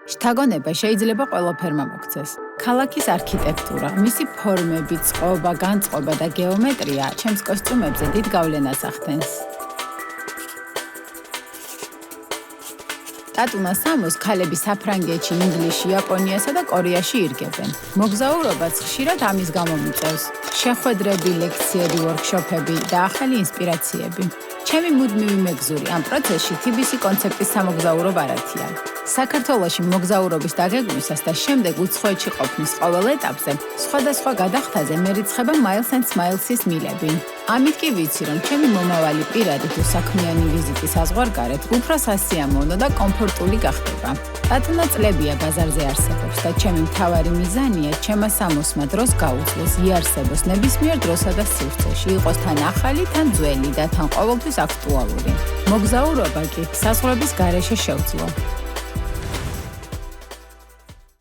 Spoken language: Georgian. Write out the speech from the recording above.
შთაგონება შეიძლება ყველაფერმა მოქცეს. ქალაქის არქიტექტურა, მისი ფორმები, წყობა, განწყობა და გეომეტრია ჩემს კოსტიუმებზე დიდ გავლენას ახდენს. ტატუნა სამოს ქალები საფრანგეთში, ინგლისში, იაპონიასა და კორეაში ირგებენ. მოგზაურობაც ხშირად ამის გამო მიწევს. შეხვედრები, ლექციები, ვორქშოპები და ახალი ინსპირაციები. ჩემი მუდმივი მეგზური ამ პროცესში TBC კონცეპტის სამოგზაურო ბარათია. საქართველოში მოგზაურობის დაგეგმვისას და შემდეგ უცხოეთში ყოფნის ყოველ ეტაპზე სხვადასხვა გადახდაზე მერიცხება Miles and Smiles-ის მილები. ამით კი ვიცი, რომ ჩემი მომავალი პირადი თუ საქმიანი ვიზიტი საზღვარგარეთ უფრო სასიამოვნო და კომფორტული გახდება. ტატუნა წლებია ბაზარზე არსებობს და ჩემი მთავარი მიზანია ჩემმა სამოსმა დროს გაუძლოს, იარსებოს ნებისმიერ დროსა და სივრცეში, იყოს თან ახალი, თან ძველი და თან ყოველთვის აქტუალური. მოგზაურობა კი საზღვრების გარეშე შევძლო.